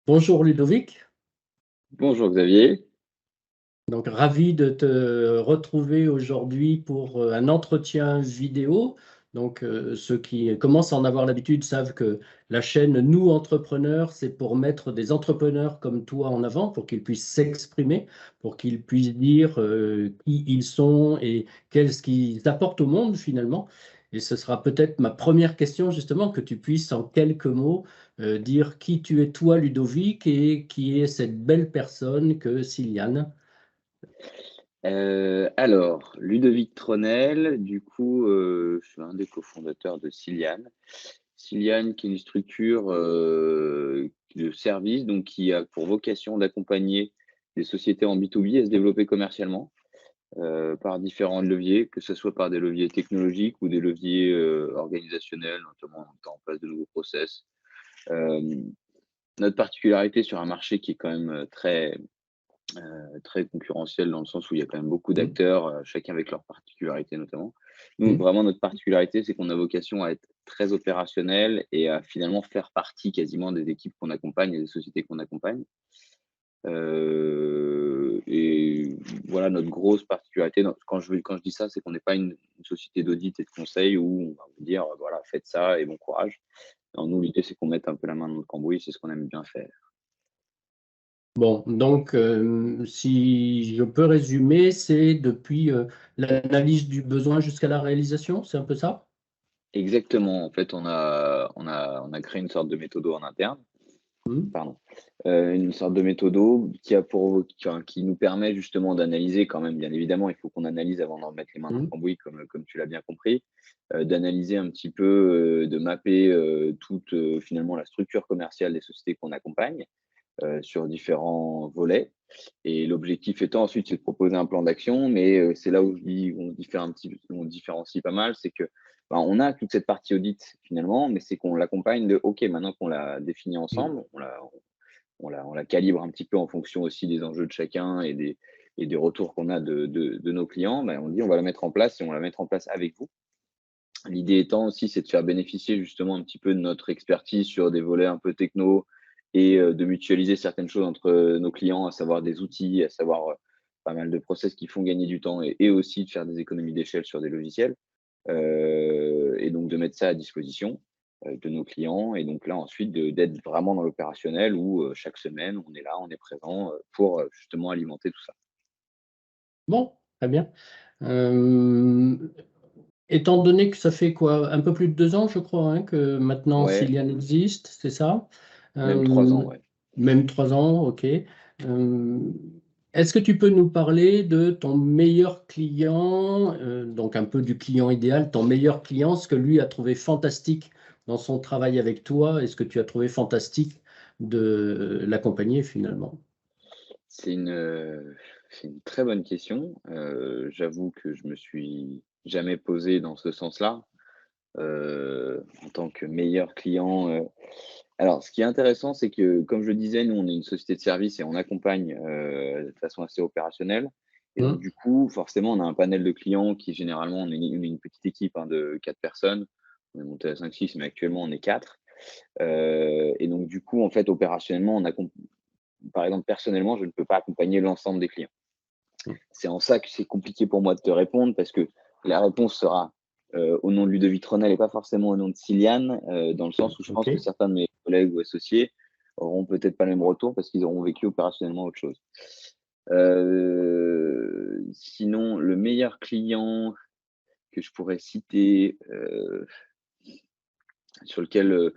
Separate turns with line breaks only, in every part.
Bonjour Ludovic,
Bonjour Xavier.
donc ravi de te retrouver aujourd'hui pour un entretien vidéo. Ceux qui commencent à en avoir l'habitude savent que la chaîne Nous Entrepreneurs, c'est pour mettre des entrepreneurs comme toi en avant, pour qu'ils puissent s'exprimer, pour qu'ils puissent dire qui ils sont et qu'est-ce qu'ils apportent au monde finalement. Et ce sera peut-être ma première question justement, que tu puisses en quelques mots dire qui tu es toi Ludovic et qui est cette belle personne que Siliane.
Ludovic Tronel, je suis un des cofondateurs de Ciliane. Ciliane, qui est une structure de service, donc qui a pour vocation d'accompagner les sociétés en B2B à se développer commercialement par différents leviers, que ce soit par des leviers technologiques ou des leviers organisationnels, notamment en mettant en place de nouveaux process. Euh, Notre particularité sur un marché qui est quand même très concurrentiel dans le sens où il y a quand même beaucoup
Mm,
d'acteurs, chacun avec leurs particularités notamment. Nous,
mm.
vraiment, notre particularité, c'est qu'on a vocation à être très opérationnel et à finalement faire partie quasiment des équipes qu'on accompagne et des sociétés qu'on accompagne. Et voilà notre grosse particularité. Quand je dis ça, c'est qu'on n'est pas une société d'audit et de conseil où on va vous dire, voilà, faites ça et bon courage. Non, nous, l'idée, c'est qu'on mette un peu la main dans le cambouis, c'est ce qu'on aime bien faire.
Bon, si je peux résumer, c'est depuis l'analyse du besoin jusqu'à la réalisation, c'est un peu ça?
Exactement. En fait, on a créé une sorte de méthode en interne.
Mm,
Pardon. Une sorte de méthodo qui nous permet justement d'analyser quand même, bien évidemment, il faut qu'on analyse avant d'en mettre les mains dans le
mm,
cambouis comme tu l'as bien compris, d'analyser un petit peu, de mapper, toute, finalement la structure commerciale des sociétés qu'on accompagne, sur différents volets et l'objectif étant ensuite, c'est de proposer un plan d'action, mais c'est là où je dis on différencie pas mal, c'est que, ben, on a toute cette partie audit finalement, mais c'est qu'on l'accompagne de: «OK, maintenant qu'on l'a défini
mm.
ensemble, on la calibre un petit peu en fonction aussi des enjeux de chacun et des retours qu'on a de nos clients, ben, on dit: «On va la mettre en place et on va la mettre en place avec vous». L'idée étant aussi, c'est de faire bénéficier justement un petit peu de notre expertise sur des volets un peu techno et de mutualiser certaines choses entre nos clients, à savoir des outils, à savoir, pas mal de process qui font gagner du temps et aussi de faire des économies d'échelle sur des logiciels, et donc de mettre ça à disposition, de nos clients et donc là ensuite d'être vraiment dans l'opérationnel où, chaque semaine on est là, on est présent, pour, justement alimenter tout ça.
Bon, très bien. Euh, Étant donné que ça fait quoi, un peu plus de 2 ans, je crois, hein, que maintenant
Ouais,
Ciliane existe, c'est ça?
même 3 ans,
Euh,
ouais.
Même 3 ans, ok. Est-ce que tu peux nous parler de ton meilleur client, donc un peu du client idéal, ton meilleur client, ce que lui a trouvé fantastique dans son travail avec toi et ce que tu as trouvé fantastique de l'accompagner finalement?
C'est une, c'est une très bonne question. J'avoue que je me suis jamais posé dans ce sens-là, en tant que meilleur client, alors ce qui est intéressant, c'est que, comme je le disais, nous, on est une société de service et on accompagne, de façon assez opérationnelle et donc
Hmm.
du coup, forcément, on a un panel de clients qui généralement on est une petite équipe, hein, de 4 personnes. On est monté à 5-6, mais actuellement on est 4. Et donc du coup, en fait, opérationnellement, par exemple, personnellement, je ne peux pas accompagner l'ensemble des clients. C'est en ça que c'est compliqué pour moi de te répondre parce que la réponse sera, au nom de Ludovic Ronel et pas forcément au nom de Ciliane, dans le sens où je
Ok.
pense que certains de mes collègues ou associés auront peut-être pas le même retour parce qu'ils auront vécu opérationnellement autre chose. Sinon, le meilleur client que je pourrais citer, sur lequel,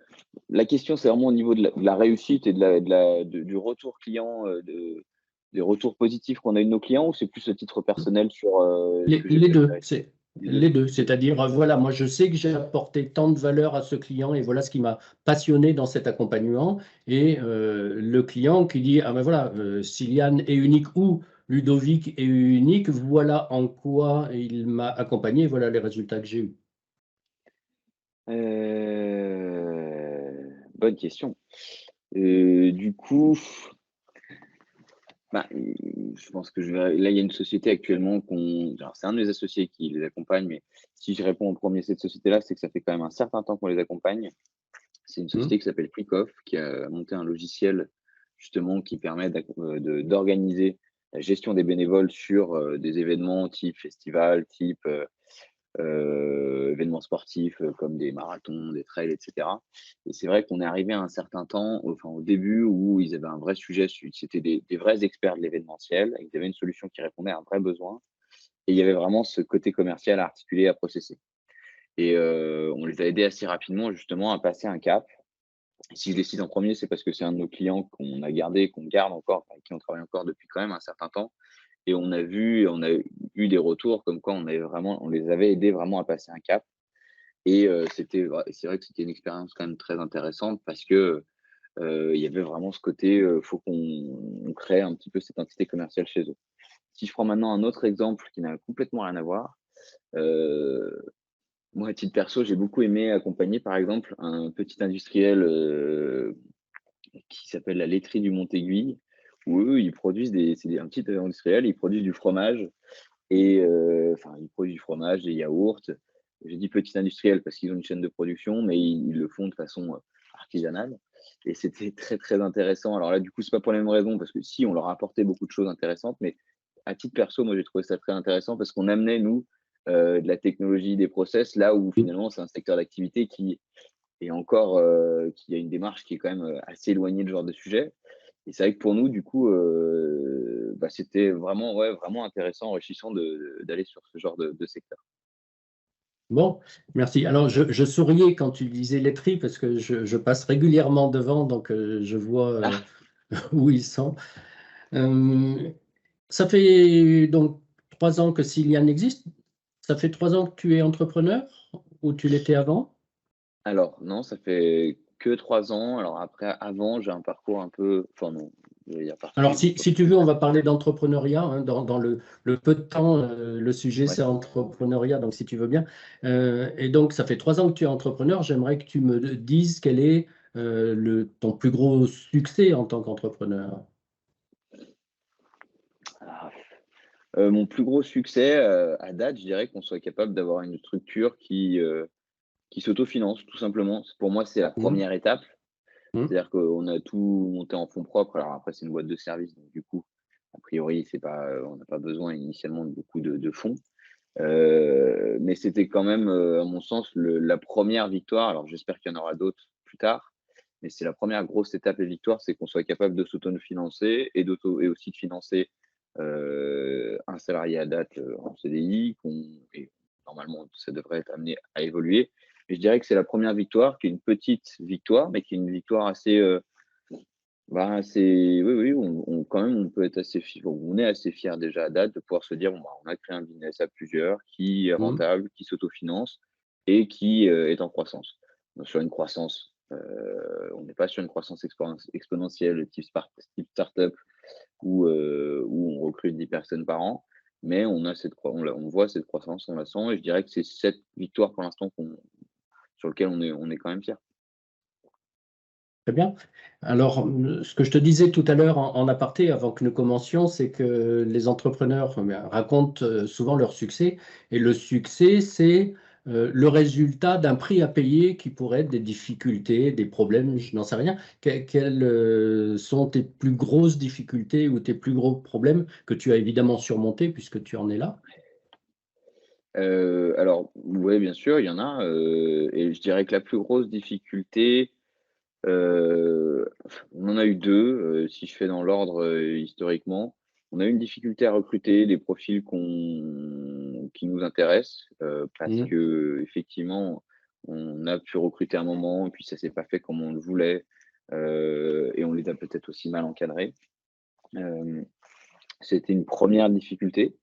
la question, c'est vraiment au niveau de la réussite et du retour client, des retours positifs qu'on a eu de nos clients ou c'est plus à titre personnel sur, ce
Les,
que j'ai
les deux,
préféré?
c'est
Les 2.
les deux.
OK.
C'est-à-dire, voilà, moi je sais que j'ai apporté tant de valeur à ce client et voilà ce qui m'a passionné dans cet accompagnement. Et le client qui dit, ah ben voilà, Siliane est unique ou Ludovic est unique, voilà en quoi il m'a accompagné, voilà les résultats que j'ai eus.
Bonne question. Du coup, bah, je pense que je vais là, il y a une société actuellement alors c'est un de mes associés qui les accompagne, mais si je réponds en premier cette société-là, c'est que ça fait quand même un certain temps qu'on les accompagne. C'est une
Hmm.
société qui s'appelle Quickoff, qui a monté un logiciel, justement qui permet d'organiser la gestion des bénévoles sur des événements type festival, type événements sportifs comme des marathons, des trails, etc. Et c'est vrai qu'on est arrivé à un certain temps, enfin au début, où ils avaient un vrai sujet, c'était des vrais experts de l'événementiel, ils avaient une solution qui répondait à un vrai besoin, et il y avait vraiment ce côté commercial à articuler, à processer. Et on les a aidés assez rapidement justement à passer un cap. Et si je les cite en premier, c'est parce que c'est un de nos clients qu'on a gardé, qu'on garde encore, avec qui on travaille encore depuis quand même un certain temps. Et on a eu des retours comme quoi on les avait aidés vraiment à passer un cap. Et c'est vrai que c'était une expérience quand même très intéressante parce que il y avait vraiment ce côté, faut qu'on crée un petit peu cette entité commerciale chez eux. Si je prends maintenant un autre exemple qui n'a complètement rien à voir, heu, moi à titre perso, j'ai beaucoup aimé accompagner par exemple un petit industriel, qui s'appelle la laiterie du Mont-Aiguille, où eux, ils produisent un petit industriel, ils produisent du fromage et enfin, ils produisent du fromage, des yaourts. J'ai dit petit industriel parce qu'ils ont une chaîne de production, mais ils le font de façon, artisanale, et c'était très, très intéressant. Alors là, du coup, c'est pas pour les mêmes raisons parce que si, on leur a apporté beaucoup de choses intéressantes, mais à titre perso, moi, j'ai trouvé ça très intéressant parce qu'on amenait, nous, de la technologie, des process, là où finalement, c'est un secteur d'activité qui a une démarche qui est quand même, assez éloignée de ce genre de sujet. Et c'est vrai que pour nous, du coup, c'était vraiment, ouais, vraiment intéressant, enrichissant d'aller sur ce genre de secteur.
Bon, merci. Alors, je souriais quand tu disais laiterie parce que je passe régulièrement devant, donc je vois
Ah!
où ils sont. Euh, Ça fait donc 3 ans que Silian existe. Ça fait 3 ans que tu es entrepreneur ou tu l'étais avant?
Alors non, ça fait que 3 ans. Alors après, avant, j'ai un parcours un peu, enfin non, je vais dire
Alors,
particulier,
si tu veux, on va parler d'entrepreneuriat, hein, dans le peu de temps, le sujet,
ouais.
c'est entrepreneuriat, donc si tu veux bien. Et donc, ça fait 3 ans que tu es entrepreneur. J'aimerais que tu me dises quel est ton plus gros succès en tant qu'entrepreneur.
Ah, mon plus gros succès, à date, je dirais qu'on soit capable d'avoir une structure qui s'autofinance tout simplement. Pour moi, c'est la
Mmh,
première étape.
mmh.
C'est-à-dire qu'on a tout monté en fonds propres. Alors après, c'est une boîte de service, donc du coup, a priori, c'est pas, on n'a pas besoin initialement de beaucoup de fonds. Mais c'était quand même, à mon sens, la première victoire. Alors j'espère qu'il y en aura d'autres plus tard, mais c'est la première grosse étape et victoire, c'est qu'on soit capable de s'autofinancer et aussi de financer, un salarié à date, en CDI et normalement ça devrait être amené à évoluer. Mais je dirais que c'est la première victoire, qui est une petite victoire, mais qui est une victoire assez, c'est oui, oui, on quand même, on peut être assez fier, on est assez fier déjà à date de pouvoir se dire: «Bon, bah, on a créé un business à plusieurs qui est
Mmh.
rentable, qui s'autofinance et qui, est en croissance». Donc sur une croissance, on n'est pas sur une croissance exponentielle type start-up où on recrute 10 personnes par an, mais on a cette croi on voit cette croissance, on la sent, et je dirais que c'est cette victoire pour l'instant sur lequel on est quand même fier.
Très bien. Alors, ce que je te disais tout à l'heure en aparté, avant que nous commencions, c'est que les entrepreneurs racontent souvent leur succès. Et le succès, c'est le résultat d'un prix à payer qui pourrait être des difficultés, des problèmes, je n'en sais rien. Quelles sont tes plus grosses difficultés ou tes plus gros problèmes que tu as évidemment surmontés puisque tu en es là?
Alors ouais, bien sûr, il y en a, et je dirais que la plus grosse difficulté, on en a eu 2, si je fais dans l'ordre, historiquement. On a eu une difficulté à recruter des profils qui nous intéressent, parce
Mmh.
que effectivement, on a pu recruter un moment et puis ça s'est pas fait comme on le voulait, et on les a peut-être aussi mal encadrés. Hem, C'était une première difficulté.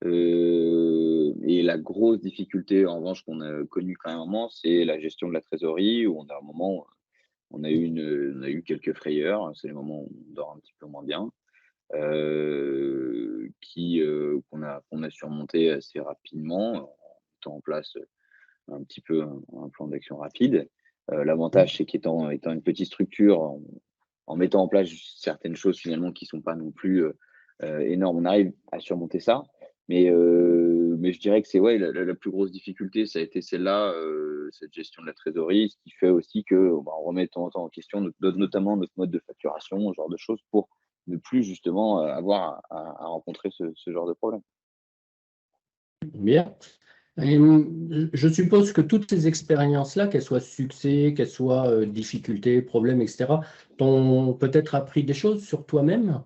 Et la grosse difficulté, en revanche, qu'on a connue quand même un moment, c'est la gestion de la trésorerie, où on a un moment, on a eu quelques frayeurs. C'est les moments où on dort un petit peu moins bien, qu'on a surmonté assez rapidement en mettant en place, un petit peu un plan d'action rapide. L'avantage, c'est qu'étant une petite structure, en mettant en place certaines choses finalement qui sont pas non plus, énormes, on arrive à surmonter ça. Mais mais je dirais que c'est ouais, la plus grosse difficulté, ça a été celle-là, cette gestion de la trésorerie, ce qui fait aussi que, bah, on remet de temps en temps en question notamment notre mode de facturation, ce genre de choses pour ne plus justement, avoir à rencontrer ce genre de problème.
Bien. Et, je suppose que toutes ces expériences-là, qu'elles soient succès, qu'elles soient difficultés, problèmes, etc., t'ont peut-être appris des choses sur toi-même?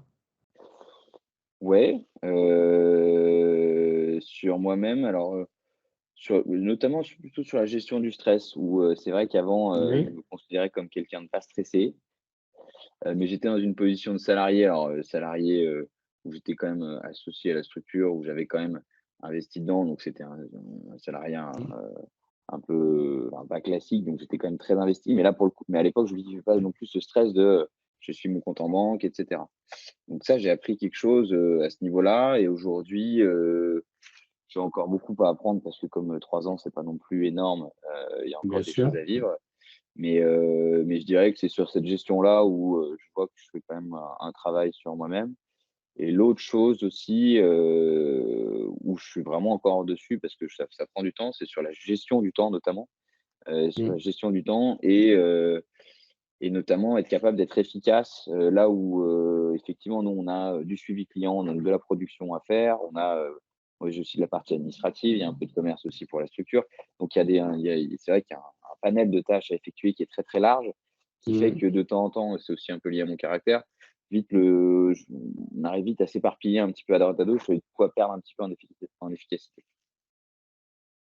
Ouais, sur moi-même, alors, notamment plutôt sur la gestion du stress où, c'est vrai qu'avant, je
Oui,
me considérais comme quelqu'un de pas stressé, mais j'étais dans une position de salarié, alors, salarié, où j'étais quand même, associé à la structure, où j'avais quand même investi dedans, donc c'était un salariat, un peu, enfin, pas classique, donc j'étais quand même très investi. Mais là, pour le coup, mais à l'époque, je ne vivais pas non plus ce stress de, je suis mon compte en banque, et cetera. Donc ça, j'ai appris quelque chose, à ce niveau-là, et aujourd'hui, j'ai encore beaucoup à apprendre parce que comme, 3 ans, c'est pas non plus énorme, il y a encore
bien
des choses
sûr.
à vivre. Mais je dirais que c'est sur cette gestion-là où, je vois que je fais quand même un travail sur moi-même. Et l'autre chose aussi, où je suis vraiment encore dessus parce que ça prend du temps, c'est sur la gestion du temps notamment, sur la
Mm.
gestion du temps et notamment être capable d'être efficace, là où, effectivement, nous, on a, du suivi client, on a de la production à faire, on a, moi, j'ai aussi de la partie administrative, il y a un peu de commerce aussi pour la structure. Donc il y a des il y a c'est vrai qu'il y a un panel de tâches à effectuer qui est très, très large, qui fait
Mm.
que de temps en temps, c'est aussi un peu lié à mon caractère, vite le j on arrive vite à s'éparpiller un petit peu à droite à gauche et du coup à perdre un petit peu en efficacité.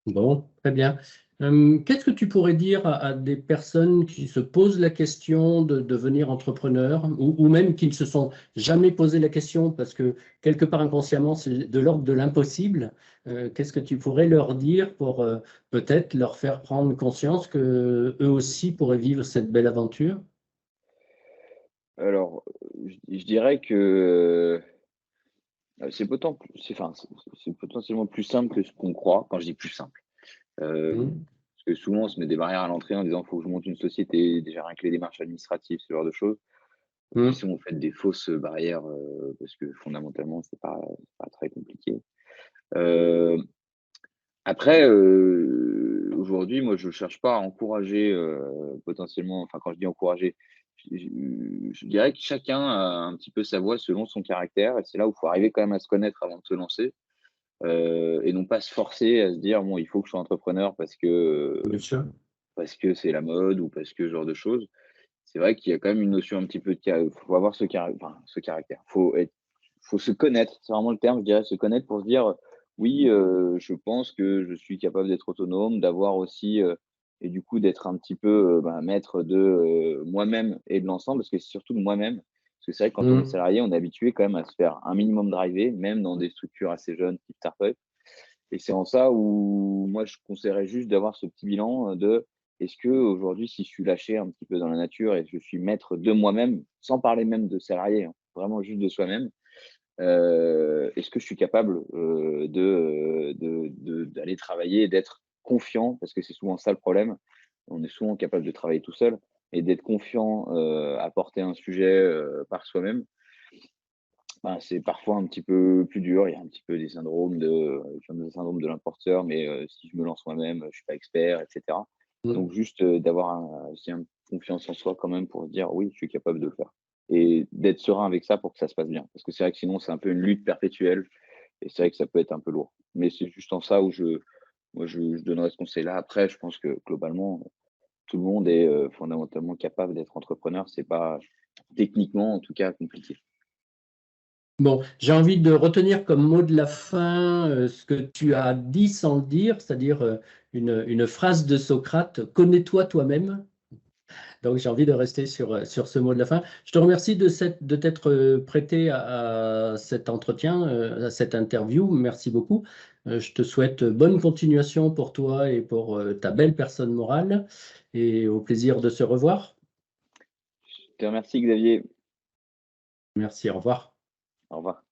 Bon, très bien. Qu'est-ce que tu pourrais dire à des personnes qui se posent la question de devenir entrepreneur ou même qui ne se sont jamais posé la question parce que quelque part inconsciemment, c'est de l'ordre de l'impossible. Qu'est-ce que tu pourrais leur dire pour peut-être leur faire prendre conscience que eux aussi pourraient vivre cette belle aventure?
Alors, je dirais que, c'est potentiellement plus simple que ce qu'on croit. Quand je dis plus simple,
Mmh.
parce que souvent on se met des barrières à l'entrée en disant: «Faut que je monte une société», déjà rien que les démarches administratives, ce genre de choses. Après
Mmh.
si on fait des fausses barrières, parce que fondamentalement c'est pas très compliqué. Heu, Après, aujourd'hui moi je cherche pas à encourager, potentiellement, enfin quand je dis encourager, je dirais que chacun a un petit peu sa voix selon son caractère et c'est là où il faut arriver quand même à se connaître avant de se lancer. Et non pas se forcer à se dire: «Bon, il faut que je sois entrepreneur
Bien sûr.
parce que c'est la mode ou parce que ce genre de choses». C'est vrai qu'il y a quand même une notion un petit peu de faut avoir ce caractère. Faut se connaître, c'est vraiment le terme, je dirais, se connaître pour se dire: «Oui, je pense que je suis capable d'être autonome, d'avoir aussi, et du coup d'être un petit peu, maître de, moi-même et de l'ensemble», parce que c'est surtout de moi-même. Parce que c'est vrai que quand on est
Mmh.
salarié, on est habitué quand même à se faire un minimum driver, même dans des structures assez jeunes type start-up. Et c'est en ça où moi je conseillerais juste d'avoir ce petit bilan, de est-ce que aujourd'hui si je suis lâché un petit peu dans la nature et que je suis maître de moi-même, sans parler même de salarié, hein, vraiment juste de soi-même, est-ce que je suis capable, d'aller travailler et d'être confiant? Parce que c'est souvent ça le problème. On est souvent capable de travailler tout seul et d'être confiant, à porter un sujet, par soi-même. Ben, c'est parfois un petit peu plus dur. Il y a un petit peu des syndromes de syndrome de l'imposteur, mais si je me lance moi-même, je suis pas expert, et cetera.
Mmh.
Donc juste, d'avoir aussi un confiance en soi quand même pour se dire: «Oui, je suis capable de le faire» et d'être serein avec ça pour que ça se passe bien. Parce que c'est vrai que sinon c'est un peu une lutte perpétuelle et c'est vrai que ça peut être un peu lourd. Mais c'est juste en ça où je donnerais ce conseil-là. Après, je pense que globalement, tout le monde est, fondamentalement capable d'être entrepreneur. C'est pas techniquement, en tout cas, compliqué.
Bon, j'ai envie de retenir comme mot de la fin, ce que tu as dit sans le dire, c'est-à-dire, une phrase de Socrate: «Connais-toi toi-même». Donc j'ai envie de rester sur ce mot de la fin. Je te remercie de t'être, prêté à cet entretien, à cette interview. Merci beaucoup. Je te souhaite bonne continuation pour toi et pour, ta belle personne morale et au plaisir de se revoir.
Je te remercie Xavier.
Merci, au revoir.
Au revoir.